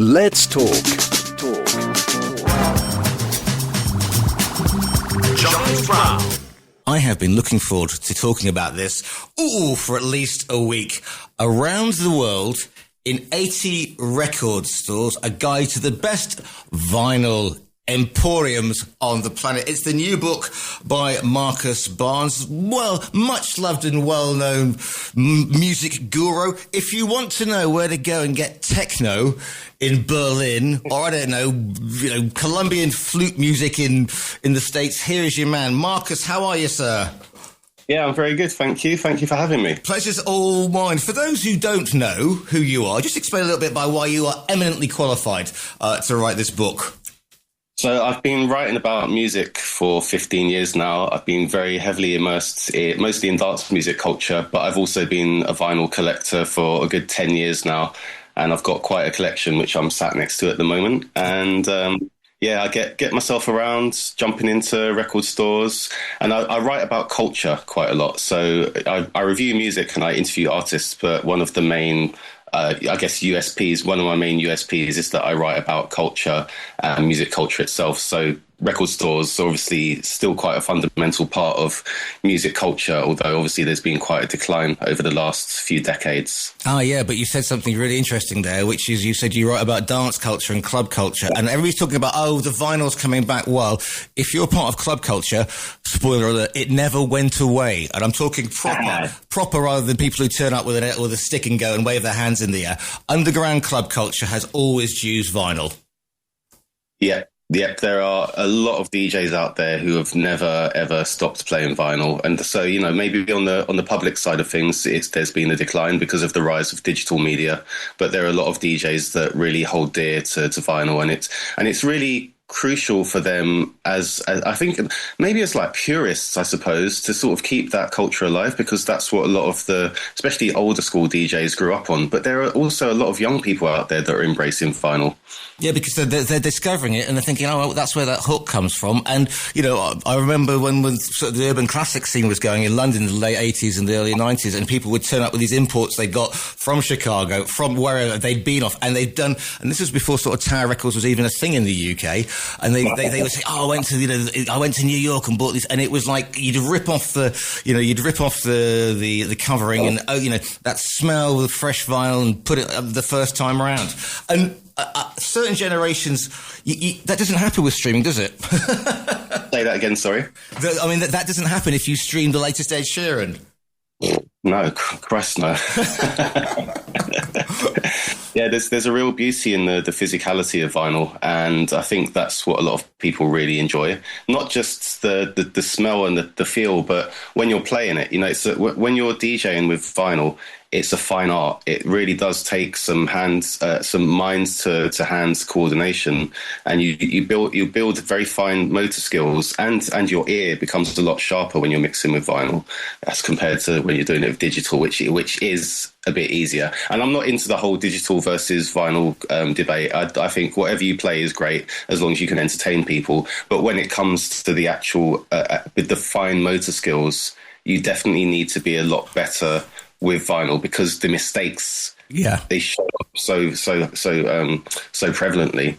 Let's talk. Charles Brown. I have been looking forward to talking about this, for at least a week. Around the world, in 80 record stores, a guide to the best vinyl emporiums on the planet. It's the new book by Marcus Barnes, much loved and well-known music guru. If you want to know where to go and get techno in Berlin, or I don't know, Colombian flute music in the States, here is your man. Marcus, how are you, sir? Yeah, I'm very good, thank you. Thank you for having me. Pleasure's all mine. For those who don't know who you are, just explain a little bit by why you are eminently qualified to write this book. So I've been writing about music for 15 years now. I've been very heavily immersed mostly in dance music culture, but I've also been a vinyl collector for a good 10 years now. And I've got quite a collection, which I'm sat next to at the moment. And I get myself around, jumping into record stores. And I write about culture quite a lot. So I review music and I interview artists, but one of the main USPs, one of my main USPs is that I write about culture and music culture itself. So record stores are obviously still quite a fundamental part of music culture, although obviously there's been quite a decline over the last few decades. Oh, yeah, but you said something really interesting there, which is you said you write about dance culture and club culture, and everybody's talking about, the vinyl's coming back. Well, if you're part of club culture, spoiler alert, it never went away. And I'm talking proper rather than people who turn up with a stick and go and wave their hands in the air. Underground club culture has always used vinyl. Yeah. Yep, there are a lot of DJs out there who have never ever stopped playing vinyl, and so maybe on the public side of things, there's been a decline because of the rise of digital media. But there are a lot of DJs that really hold dear to vinyl, and it's really crucial for them as I think maybe as like purists, I suppose, to sort of keep that culture alive, because that's what a lot of the especially older school DJs grew up on. But there are also a lot of young people out there that are embracing vinyl. Yeah, because they're discovering it and they're thinking, that's where that hook comes from. And, I remember when sort of the urban classic scene was going in London in the late 80s and the early 90s, and people would turn up with these imports they got from Chicago, from wherever they'd been off. And they'd done, and this was before sort of Tower Records was even a thing in the UK. And they would say, I went to New York and bought these. And it was like, you'd rip off the covering and, that smell of fresh vinyl and put it up the first time around. And, certain generations, that doesn't happen with streaming, does it? Say that again, sorry. That doesn't happen if you stream the latest Ed Sheeran. No, Christ, no. Yeah, there's a real beauty in the physicality of vinyl, and I think that's what a lot of people really enjoy. Not just the smell and the feel, but when you're playing it, when you're DJing with vinyl, it's a fine art. It really does take some minds to hands coordination, and you build very fine motor skills, and your ear becomes a lot sharper when you're mixing with vinyl as compared to when you're doing it with digital, which is a bit easier. And I'm not into the whole digital versus vinyl debate. I think whatever you play is great as long as you can entertain people. But when it comes to the actual with the fine motor skills, you definitely need to be a lot better with vinyl, because the mistakes, they show up so prevalently.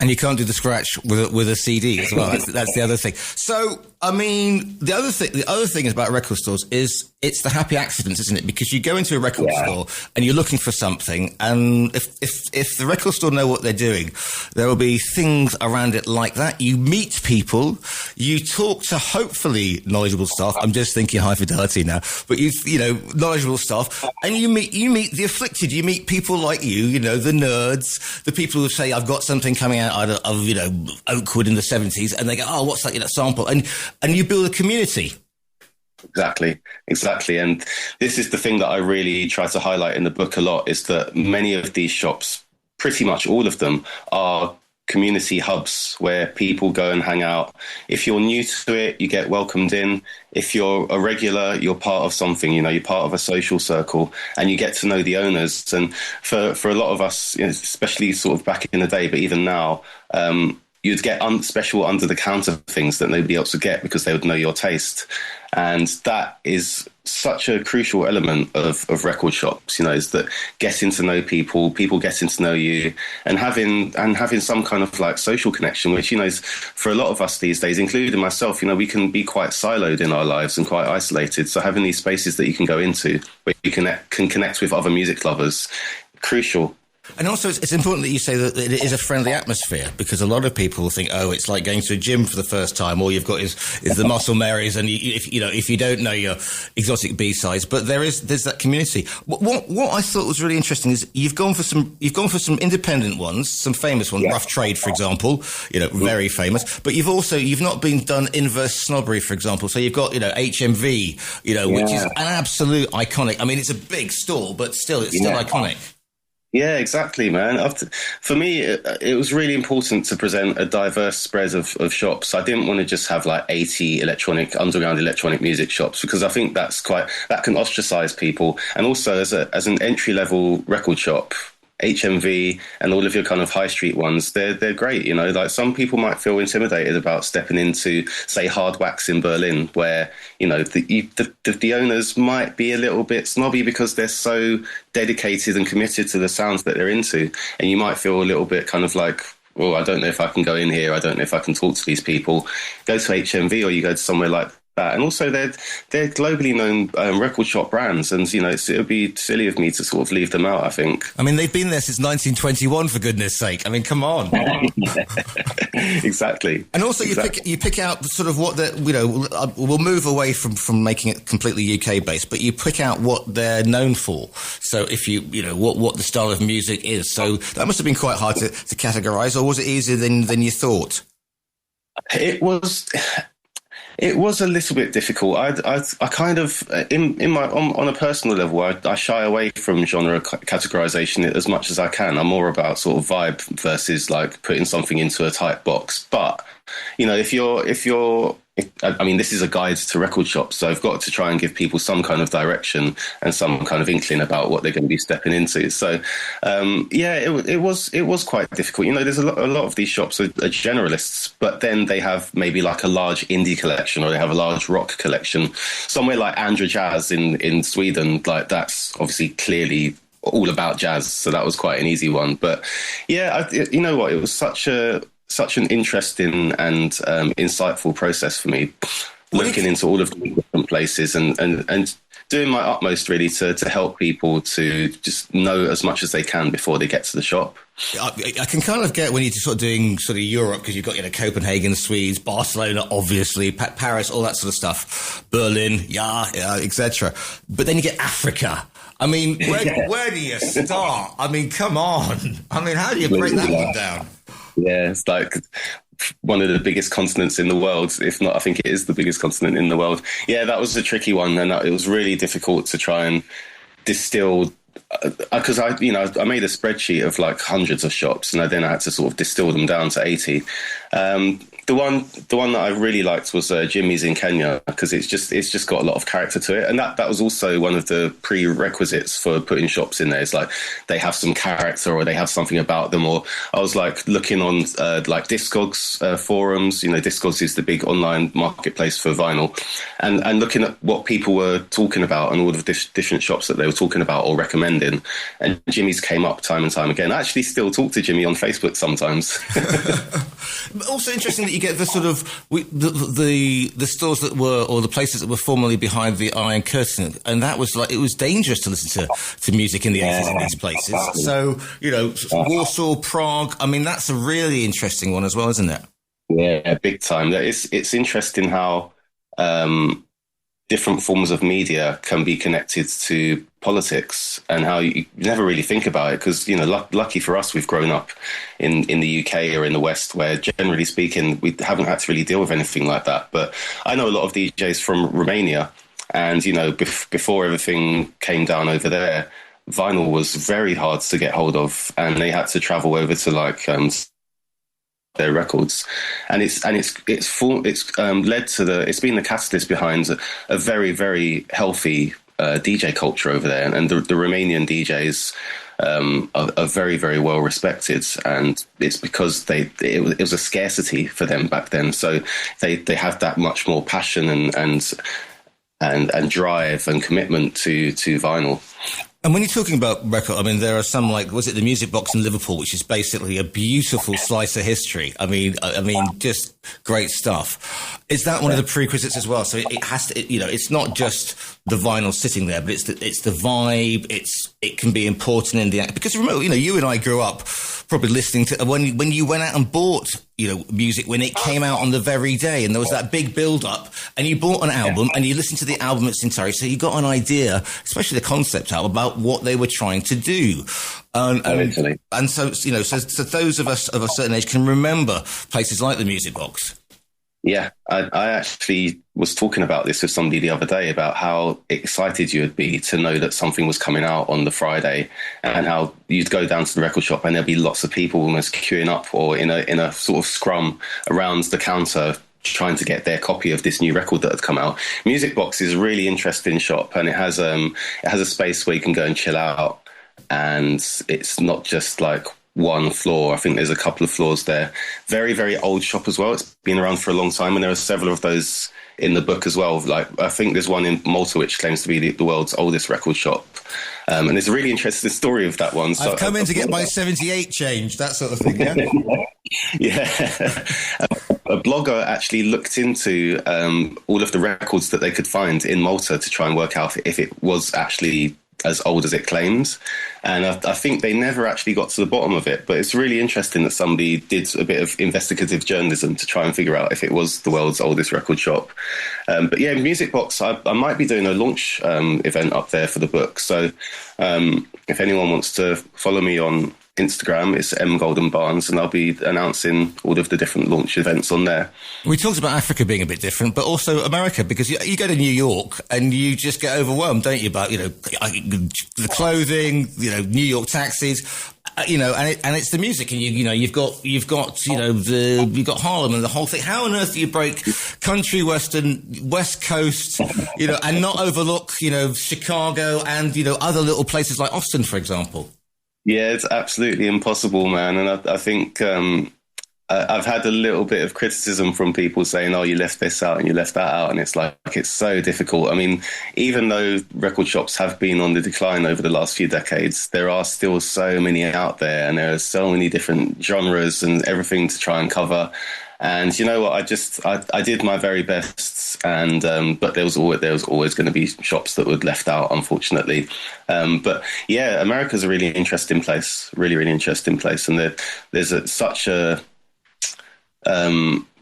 And you can't do the scratch with a CD as well. That's the other thing. So, the other thing is about record stores is it's the happy accidents, isn't it? Because you go into a record store and you're looking for something, and if the record store know what they're doing, there will be things around it like that. You meet people, you talk to hopefully knowledgeable staff. I'm just thinking high fidelity now, but knowledgeable staff, and you meet the afflicted. You meet people like the nerds, the people who say, I've got something coming out of Oakwood in the 70s, and they go, what's that sample? And you build a community. Exactly. And this is the thing that I really try to highlight in the book a lot, is that many of these shops, pretty much all of them, are community hubs where people go and hang out. If you're new to it, you get welcomed in. If you're a regular, you're part of something, you're part of a social circle, and you get to know the owners. And for a lot of us, especially sort of back in the day, but even now, you'd get special under the counter things that nobody else would get because they would know your taste. And that is such a crucial element of record shops, is that getting to know people getting to know you, and having some kind of like social connection, which, is for a lot of us these days, including myself, we can be quite siloed in our lives and quite isolated. So having these spaces that you can go into where you can connect with other music lovers, crucial. And also, it's important that you say that it is a friendly atmosphere, because a lot of people think, oh, it's like going to a gym for the first time. All you've got is the muscle Marys, and if you don't know your exotic B-sides, but there's that community. What I thought was really interesting is you've gone for some independent ones, some famous ones, Rough Trade, for example, very famous. But you've not been done Inverse Snobbery, for example. So you've got HMV, which is an absolute iconic. I mean, it's a big store, but still, it's still iconic. Yeah, exactly, man. For me, it was really important to present a diverse spread of shops. I didn't want to just have like 80 underground electronic music shops, because I think that can ostracize people. And also as an entry-level record shop, HMV and all of your kind of high street ones, they're great. Like some people might feel intimidated about stepping into, say, Hard Wax in Berlin, where the owners might be a little bit snobby because they're so dedicated and committed to the sounds that they're into, and you might feel a little bit kind of like, well, I don't know if I can go in here, I don't know if I can talk to these people. Go to HMV, or you go to somewhere like that. And also they're globally known record shop brands, and it would be silly of me to sort of leave them out, I think. I mean, they've been there since 1921, for goodness sake. I mean, come on. Exactly. And also you pick out sort of what we'll move away from making it completely UK based, but you pick out what they're known for. So if what the style of music is, so that must have been quite hard to categorize, or was it easier than you thought? It was a little bit difficult. I kind of, in my on a personal level, I shy away from genre categorization as much as I can. I'm more about sort of vibe versus like putting something into a tight box. But I mean, this is a guide to record shops, so I've got to try and give people some kind of direction and some kind of inkling about what they're going to be stepping into. So, it was quite difficult. There's a lot of these shops are generalists, but then they have maybe like a large indie collection, or they have a large rock collection. Somewhere like Andra Jazz in Sweden, like that's obviously clearly all about jazz, so that was quite an easy one. But yeah, you know what? It was such an interesting and insightful process for me, looking into all of the different places and doing my utmost really to help people to just know as much as they can before they get to the shop. I can kind of get when you're sort of doing sort of Europe, because you've got Copenhagen, Swedes, Barcelona, obviously, Paris, all that sort of stuff, Berlin, etc. But then you get Africa. I mean, where do you start? I mean, come on. I mean, how do you break that one down? Yeah, it's like one of the biggest continents in the world, if not, I think it is the biggest continent in the world. Yeah, that was a tricky one, and it was really difficult to try and distill, because I made a spreadsheet of like hundreds of shops, and then I had to sort of distill them down to 80. The one that I really liked was Jimmy's in Kenya, because it's just got a lot of character to it, and that was also one of the prerequisites for putting shops in there. It's like they have some character, or they have something about them. Or I was like looking on like Discogs forums. Discogs is the big online marketplace for vinyl, and looking at what people were talking about and all the different shops that they were talking about or recommending. And Jimmy's came up time and time again. I actually still talk to Jimmy on Facebook sometimes. Also interesting that you get the sort of the stores that were, or the places that were formerly behind the Iron Curtain, and that was like, it was dangerous to listen to music in the 80s in these places. So Warsaw, Prague. I mean, that's a really interesting one as well, isn't it? Yeah, big time. It's interesting how different forms of media can be connected to politics, and how you never really think about it, because lucky for us, we've grown up in the UK or in the West, where generally speaking we haven't had to really deal with anything like that. But I know a lot of DJs from Romania, and before everything came down over there, vinyl was very hard to get hold of, and they had to travel over to like their records, and it's led to it's been the catalyst behind a very, very healthy DJ culture over there, and the Romanian DJs are very, very well respected, and it's because it was a scarcity for them back then. So they have that much more passion and drive and commitment to vinyl. And when you're talking about record, I mean, there are some like, was it the Music Box in Liverpool, which is basically a beautiful slice of history. I mean, just great stuff. Is that one of the prerequisites as well? So it has to, it's not just the vinyl sitting there, but it's the vibe. It can be important in the act, because remember, you and I grew up probably listening to when you went out and bought, music when it came out on the very day, and there was that big build up, and you bought an album and you listened to the album in its entirety, so you got an idea, especially the concept album, about what they were trying to do. And so those of us of a certain age can remember places like the Music Box. Yeah, I actually was talking about this with somebody the other day about how excited you would be to know that something was coming out on the Friday, and how you'd go down to the record shop and there'd be lots of people almost queuing up or in a sort of scrum around the counter trying to get their copy of this new record that had come out. Music Box is a really interesting shop, and it has a space where you can go and chill out, and it's not just like one floor. I think there's a couple of floors there. Very, very old shop as well. It's been around for a long time, and there are several of those in the book as well. Like, I think there's one in Malta which claims to be the world's oldest record shop. And there's a really interesting story of that one. So I've come in to get my 78 change, that sort of thing, yeah? Yeah. A blogger actually looked into all of the records that they could find in Malta to try and work out if it was actually as old as it claims. And I think they never actually got to the bottom of it. But it's really interesting that somebody did a bit of investigative journalism to try and figure out if it was the world's oldest record shop. But yeah, Music Box, I might be doing a launch event up there for the book. So if anyone wants to follow me on Instagram, it's mgoldenbarnes, and I'll be announcing all of the different launch events on there. We talked about Africa being a bit different, but also America, because you go to New York and you just get overwhelmed, don't you, about, the clothing, New York taxis, and it's the music, and you've got Harlem and the whole thing. How on earth do you break country, West Coast, and not overlook, Chicago and, other little places like Austin, for example? Yeah, it's absolutely impossible, man. And I think I've had a little bit of criticism from people saying, oh, you left this out and you left that out. And it's like, it's so difficult. I mean, even though record shops have been on the decline over the last few decades, there are still so many out there, and there are so many different genres and everything to try and cover. And you know what? I did my very best, and but there was always going to be shops that were left out, unfortunately. But yeah, America's a really interesting place, really interesting place, and there's such a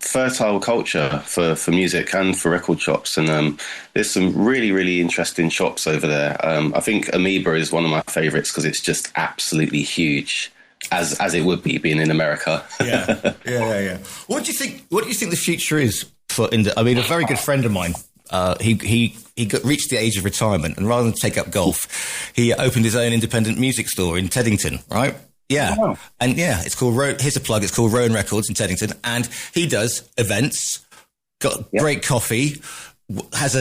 fertile culture for music and for record shops, and there's some really interesting shops over there. I think Amoeba is one of my favourites because it's just absolutely huge. As it would be being in America. Yeah. What do you think the future is for a very good friend of mine, he reached the age of retirement, and rather than take up golf, he opened his own independent music store in Teddington, right? Yeah. Oh, wow. And yeah, it's called here's a plug, it's called Rowan Records in Teddington, and he does events, got great coffee, has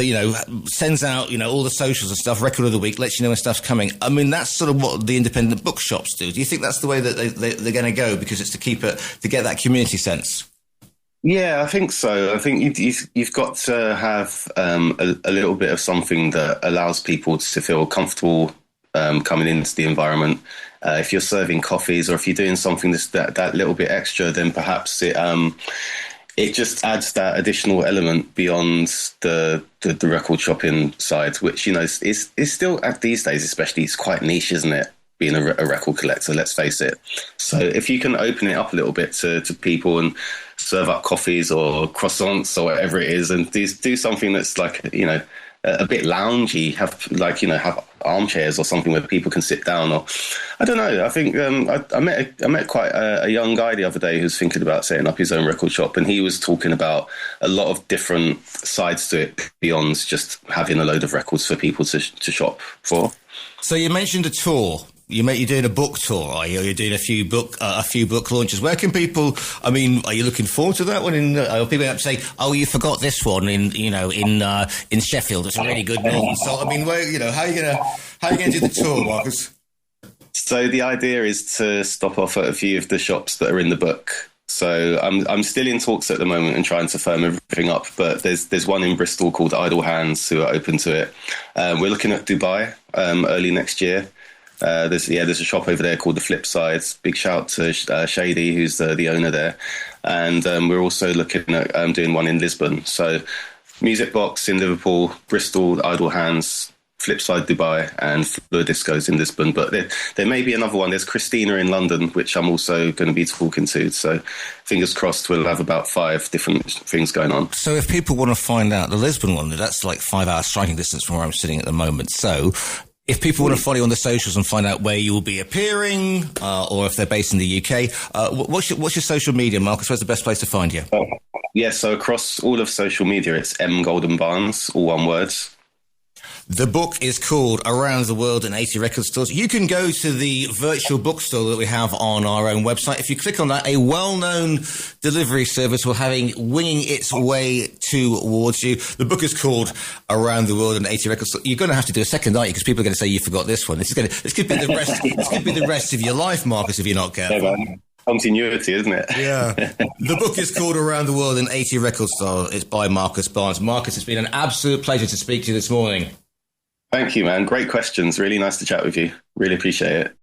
sends out, all the socials and stuff, record of the week, lets you know when stuff's coming. I mean, that's sort of what the independent bookshops do. Do you think that's the way that they're going to go, because it's to get that community sense? Yeah, I think so. I think you've got to have a little bit of something that allows people to feel comfortable coming into the environment. If you're serving coffees, or if you're doing something that's that little bit extra, then perhaps it just adds that additional element beyond the record shopping side, which, is still, these days especially, it's quite niche, isn't it? Being a record collector, let's face it. So if you can open it up a little bit to people and serve up coffees or croissants or whatever it is, and do something that's like, a bit loungy, have armchairs or something where people can sit down, or I don't know. I think I met quite a young guy the other day who's thinking about setting up his own record shop, and he was talking about a lot of different sides to it beyond just having a load of records for people to shop for. So you mentioned a tour. You're doing a book tour, are you? You're doing a few book launches. Where can people? I mean, are you looking forward to that one? People have to say, "Oh, you forgot this one in Sheffield. It's a really good one." So, I mean, how are you gonna do the tour, Marcus? So the idea is to stop off at a few of the shops that are in the book. So I'm still in talks at the moment and trying to firm everything up. But there's one in Bristol called Idle Hands who are open to it. We're looking at Dubai early next year. There's a shop over there called The Flip Side. Big shout to Shady, who's the owner there. And we're also looking at doing one in Lisbon. So Music Box in Liverpool, Bristol, Idle Hands, Flipside Dubai, and Fleur Discos in Lisbon. But there may be another one. There's Christina in London, which I'm also going to be talking to. So fingers crossed we'll have about 5 different things going on. So if people want to find out, the Lisbon one, that's like 5 hours striking distance from where I'm sitting at the moment. So if people want to follow you on the socials and find out where you will be appearing, or if they're based in the UK, what's your social media, Marcus? Where's the best place to find you? So across all of social media, it's M Golden Barnes, all one word. The book is called Around the World in 80 Record Stores. You can go to the virtual bookstore that we have on our own website. If you click on that, a well-known delivery service will winging its way towards you. The book is called Around the World in 80 Record Stores. You're going to have to do a second, aren't you? Because people are going to say you forgot this one. This could be the rest of your life, Marcus, if you're not careful. Continuity, isn't it? Yeah. The book is called Around the World in 80 Record Stores. It's by Marcus Barnes. Marcus, it's been an absolute pleasure to speak to you this morning. Thank you, man. Great questions. Really nice to chat with you. Really appreciate it.